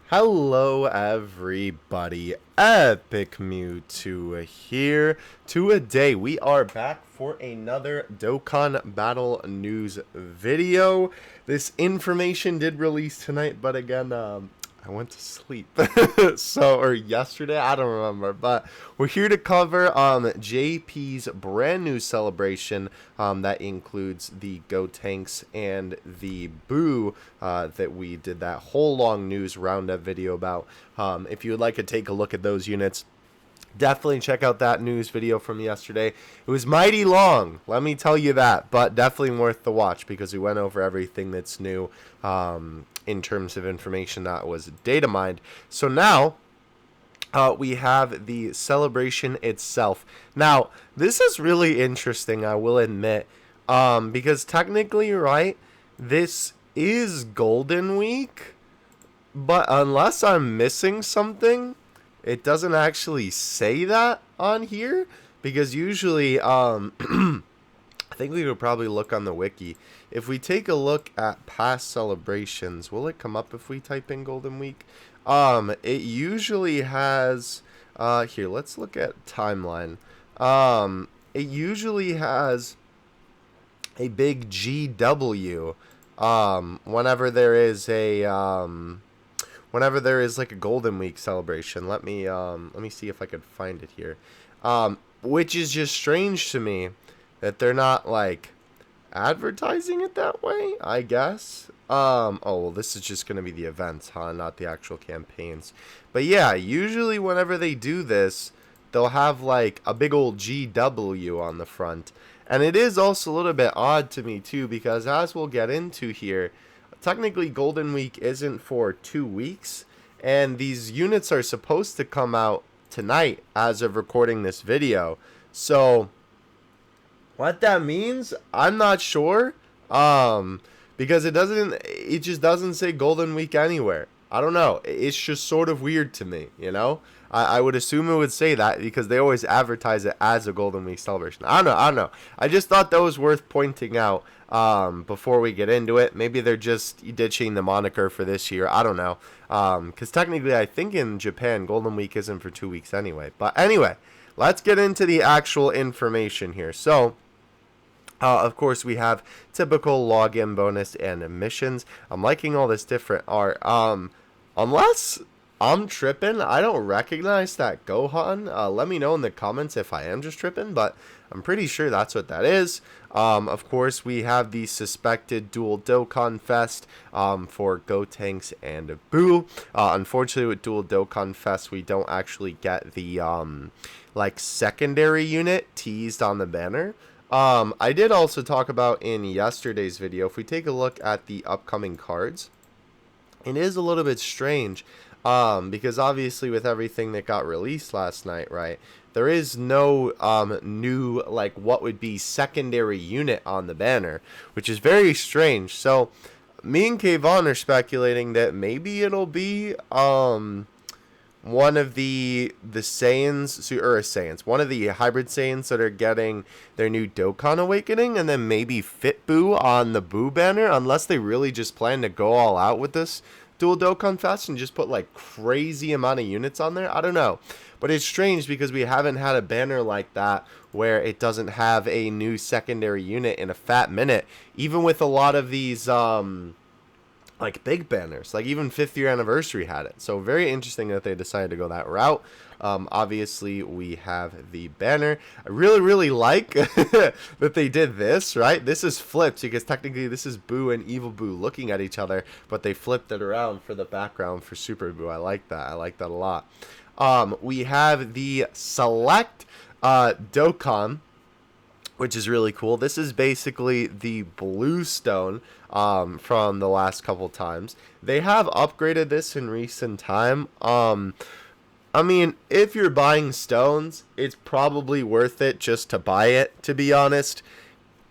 Hello everybody, Epic Mewtwo here. Today we are back for another Dokkan Battle News video. This information did release tonight, but again, I went to sleep. Or yesterday, I don't remember. But we're here to cover JP's brand new celebration that includes the Go Tanks and the Boo that we did that whole long news roundup video about. If you would like to take a look at those units, definitely check out that news video from yesterday. It was mighty long, let me tell you that, but definitely worth the watch because we went over everything that's new in terms of information that was data mined. So now we have the celebration itself. Now, this is really interesting, I will admit, because technically, right, this is Golden Week, but unless I'm missing something, it doesn't actually say that on here, because usually, I think we could probably look on the wiki. If we take a look at past celebrations, will it come up if we type in Golden Week? It usually has, here, let's look at timeline. It usually has a big GW, whenever there is like a Golden Week celebration. Let me see if I could find it here. Which is just strange to me that they're not like advertising it that way, I guess. Oh, well, this is just going to be the events, huh? Not the actual campaigns. But yeah, usually whenever they do this, they'll have like a big old GW on the front. And it is also a little bit odd to me too, because as we'll get into here, technically Golden Week isn't for 2 weeks, and these units are supposed to come out tonight as of recording this video. So what that means, I'm not sure, because it just doesn't say Golden Week anywhere. I don't know, it's just sort of weird to me, you know? I would assume it would say that because they always advertise it as a Golden Week celebration. I don't know. I just thought that was worth pointing out before we get into it. Maybe they're just ditching the moniker for this year. I don't know. Because technically, I think in Japan, Golden Week isn't for 2 weeks anyway. But anyway, let's get into the actual information here. So, of course, we have typical login bonus and missions. I'm liking all this different art. Unless I'm tripping, I don't recognize that Gohan. Let me know in the comments if I am just tripping, but I'm pretty sure that's what that is. Of course, we have the suspected dual Dokkan Fest for Go Tanks and Boo. Unfortunately, with dual Dokkan Fest, we don't actually get the like secondary unit teased on the banner. I did also talk about in yesterday's video, if we take a look at the upcoming cards, it is a little bit strange. Because obviously with everything that got released last night, right, there is no new, like, what would be secondary unit on the banner, which is very strange. So me and Kayvon are speculating that maybe it'll be one of the Saiyans, one of the hybrid Saiyans that are getting their new Dokkan Awakening, and then maybe Fit Boo on the Boo banner, unless they really just plan to go all out with this dual Dokkan Fest and just put like crazy amount of units on there. I don't know, but it's strange because we haven't had a banner like that where it doesn't have a new secondary unit in a fat minute, even with a lot of these like big banners, like even 5th year anniversary had it. So very interesting that they decided to go that route. Obviously we have the banner. I really like that they did this, right? This is flipped because technically this is Boo and Evil Boo looking at each other, but they flipped it around for the background for Super Boo. I like that a lot. We have the select Dokkan, which is really cool. This is basically the blue stone from the last couple times. They have upgraded this in recent time. I mean, if you're buying stones, it's probably worth it just to buy it, to be honest.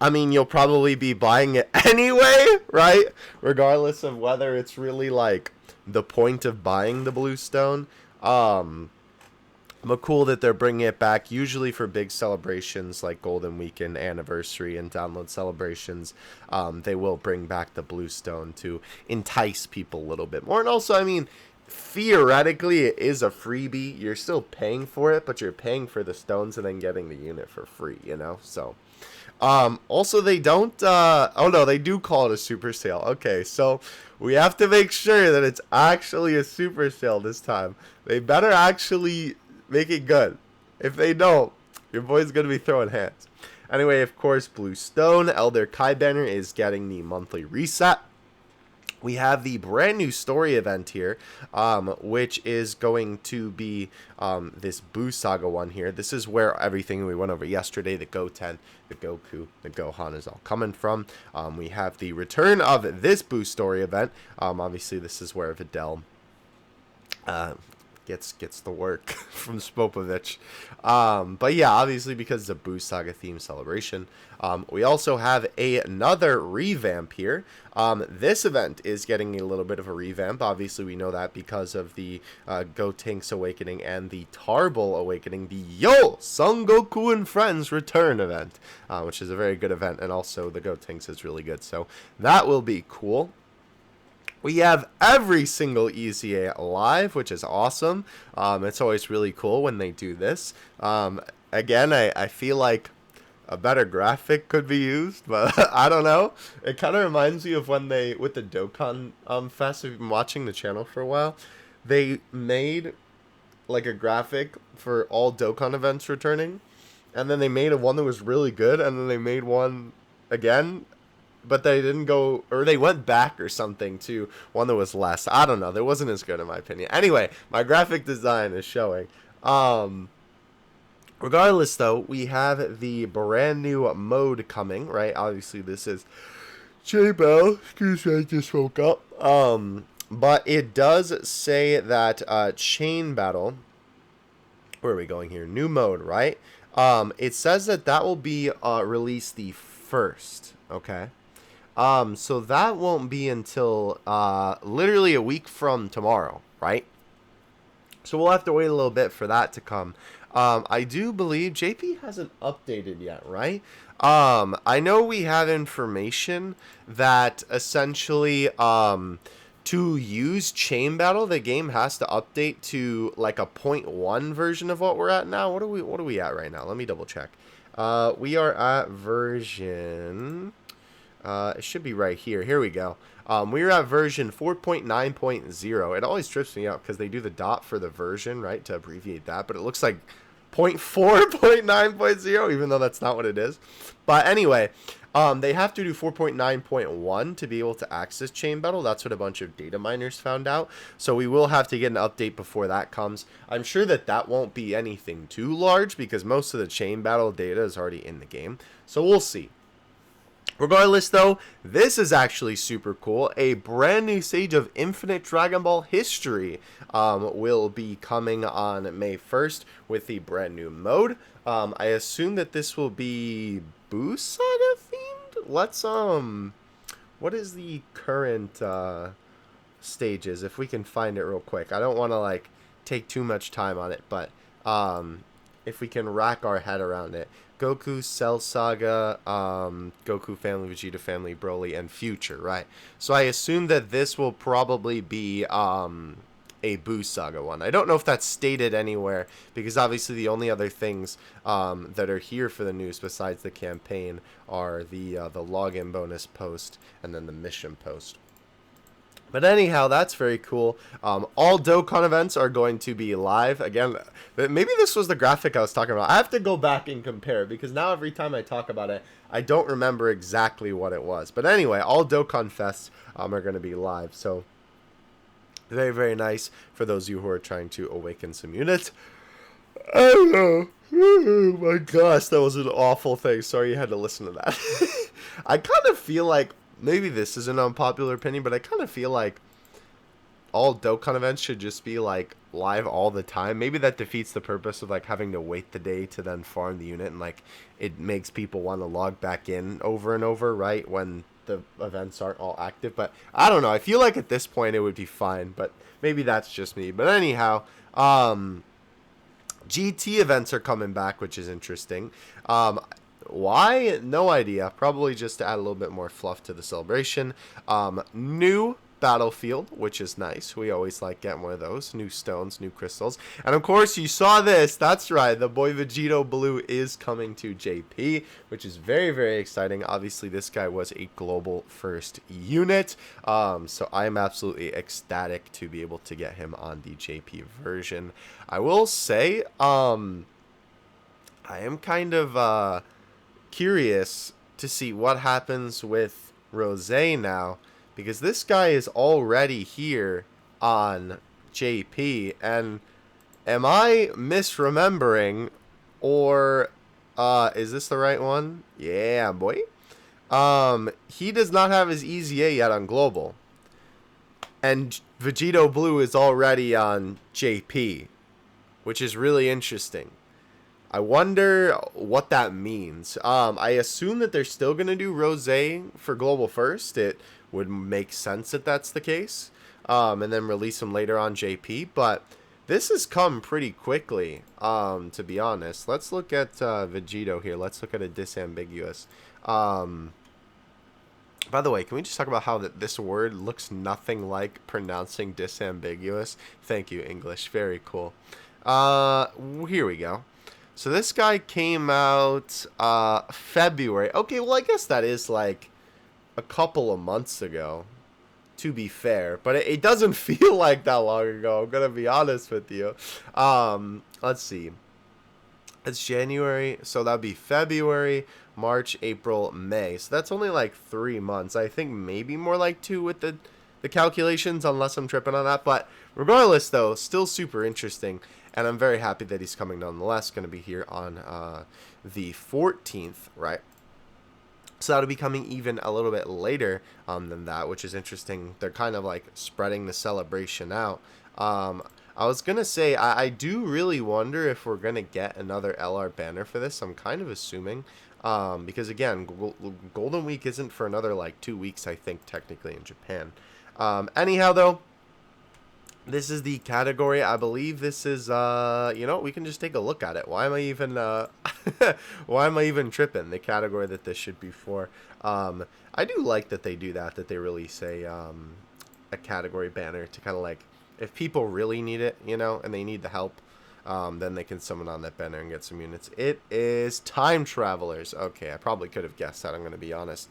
I mean, you'll probably be buying it anyway, right? Regardless of whether it's really like the point of buying the blue stone. But cool that they're bringing it back, usually for big celebrations like Golden Weekend anniversary and download celebrations. They will bring back the blue stone to entice people a little bit more. And also, I mean, theoretically it is a freebie. You're still paying for it, but you're paying for the stones and then getting the unit for free, you know? So, also they don't, oh no, they do call it a super sale. Okay, so we have to make sure that it's actually a super sale this time. They better actually make it good. If they don't, your boy's gonna be throwing hands. Anyway, of course, Blue Stone, Elder Kai banner is getting the monthly reset. We have the brand new story event here, which is going to be this Buu Saga one here. This is where everything we went over yesterday, the Goten, the Goku, the Gohan is all coming from. We have the return of this Buu story event. Obviously, this is where Videl gets the work from Spopovich. But yeah, obviously because it's a Buu Saga theme celebration. We also have another revamp here. This event is getting a little bit of a revamp. Obviously, we know that because of the Gotenks Awakening and the Tarbal Awakening, the Yo! Son Goku and Friends Return event, which is a very good event, and also the Gotenks is really good, so that will be cool. We have every single EZA live, which is awesome. It's always really cool when they do this. Again, I feel like a better graphic could be used, but I don't know. It kind of reminds me of when they, with the Dokkan Fest, if you've been watching the channel for a while, they made like a graphic for all Dokkan events returning, and then they made one that was really good, and then they made one again, but they didn't go, or they went back or something to one that was less. I don't know. That wasn't as good in my opinion. Anyway, my graphic design is showing. Regardless, though, we have the brand new mode coming, right? Obviously, this is J-Bell. Excuse me, I just woke up. But it does say that Chain Battle. Where are we going here? New mode, right? It says that will be released the 1st, okay? So that won't be until literally a week from tomorrow, right? So we'll have to wait a little bit for that to come. I do believe JP hasn't updated yet, right? I know we have information that essentially to use Chain Battle, the game has to update to like a 0.1 version of what we're at now. What are we at right now? Let me double check. We are at version it should be right here. Here we go. We're at version 4.9.0. It always trips me up because they do the dot for the version, right, to abbreviate that, but it looks like 0.4.9.0, even though that's not what it is. But anyway, they have to do 4.9.1 to be able to access Chain Battle. That's what a bunch of data miners found out. So we will have to get an update before that comes. I'm sure that won't be anything too large because most of the Chain Battle data is already in the game. So we'll see. Regardless, though, this is actually super cool. A brand new stage of Infinite Dragon Ball history will be coming on May 1st with the brand new mode. I assume that this will be Buu Saga themed? Let's, what is the current stages, if we can find it real quick. I don't want to, like, take too much time on it, but if we can rack our head around it. Goku, Cell Saga, Goku Family, Vegeta Family, Broly, and Future, right? So I assume that this will probably be a Buu Saga one. I don't know if that's stated anywhere, because obviously the only other things that are here for the news besides the campaign are the login bonus post and then the mission post. But anyhow, that's very cool. All Dokkan events are going to be live. Again, maybe this was the graphic I was talking about. I have to go back and compare because now every time I talk about it, I don't remember exactly what it was. But anyway, all Dokkan Fests are going to be live. So very, very nice for those of you who are trying to awaken some units. I don't know. Oh my gosh, that was an awful thing. Sorry you had to listen to that. I kind of feel like, maybe this is an unpopular opinion, but I kind of feel like all Dokkan events should just be like live all the time. Maybe that defeats the purpose of like having to wait the day to then farm the unit, and like it makes people want to log back in over and over, right, when the events aren't all active. But I don't know. I feel like at this point it would be fine, but maybe that's just me. But anyhow, GT events are coming back, which is interesting. Why? No idea. Probably just to add a little bit more fluff to the celebration. New battlefield, which is nice. We always like getting one of those. New stones, new crystals. And of course, you saw this. That's right. The boy Vegeto Blue is coming to JP, which is very, very exciting. Obviously, this guy was a global first unit. So I'm absolutely ecstatic to be able to get him on the JP version. I will say, I am kind of curious to see what happens with Rose now, because this guy is already here on JP, and am I misremembering, or is this the right one? Yeah, boy. He does not have his EZA yet on global, and Vegeto Blue is already on JP, which is really interesting. I wonder what that means. I assume that they're still going to do Rose for global first. It would make sense if that's the case. And then release them later on JP. But this has come pretty quickly, to be honest. Let's look at Vegeto here. Let's look at a disambiguous. By the way, can we just talk about how this word looks nothing like pronouncing disambiguous? Thank you, English. Very cool. Here we go. So this guy came out February. Okay, well, I guess that is like a couple of months ago, to be fair. But it doesn't feel like that long ago, I'm going to be honest with you. Let's see. It's January, so that would be February, March, April, May. So that's only like 3 months. I think maybe more like 2 with the calculations, unless I'm tripping on that. But regardless, though, still super interesting. And I'm very happy that he's coming nonetheless. Going to be here on the 14th, right? So that'll be coming even a little bit later than that, which is interesting. They're kind of like spreading the celebration out. I was going to say, I do really wonder if we're going to get another LR banner for this. I'm kind of assuming. Because, again, Golden Week isn't for another, like, 2 weeks, I think, technically, in Japan. Anyhow, though. This is the category. I believe this is, you know, we can just take a look at it. Why am I even, why am I even tripping? The category that this should be for. I do like that they do that they release a category banner to kind of like, if people really need it, you know, and they need the help, then they can summon on that banner and get some units. It is Time Travelers. Okay, I probably could have guessed that, I'm going to be honest.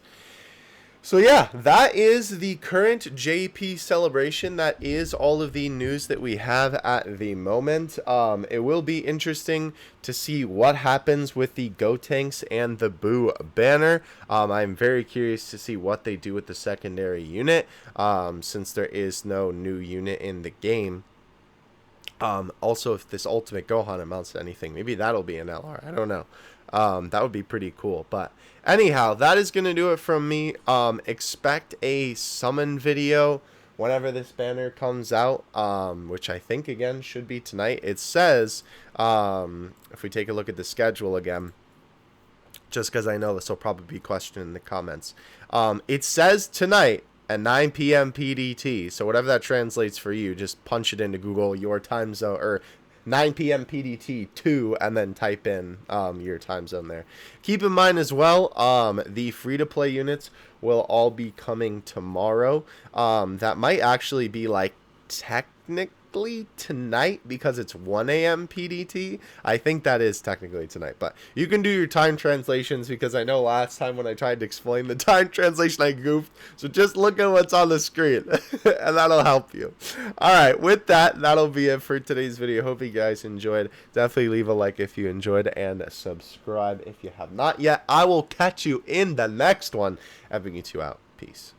So yeah, that is the current JP celebration. That is all of the news that we have at the moment. It will be interesting to see what happens with the Gotenks and the Boo banner. I'm very curious to see what they do with the secondary unit, since there is no new unit in the game. Also, if this Ultimate Gohan amounts to anything, maybe that'll be an LR. I don't know. That would be pretty cool. But anyhow, that is going to do it from me. Expect a summon video whenever this banner comes out, which I think, again, should be tonight. It says, if we take a look at the schedule again, just because I know this will probably be questioned in the comments, it says tonight at 9 p.m. PDT. So whatever that translates for you, just punch it into Google, your time zone, or 9 p.m. PDT 2, and then type in your time zone there. Keep in mind as well, the free-to-play units will all be coming tomorrow. That might actually be like technically tonight because it's 1 a.m. PDT. I think that is technically tonight, but you can do your time translations because I know last time when I tried to explain the time translation I goofed. So just look at what's on the screen and that'll help you. Alright, with that, that'll be it for today's video. Hope you guys enjoyed. Definitely leave a like if you enjoyed and subscribe if you have not yet. I will catch you in the next one. Having you two out. Peace.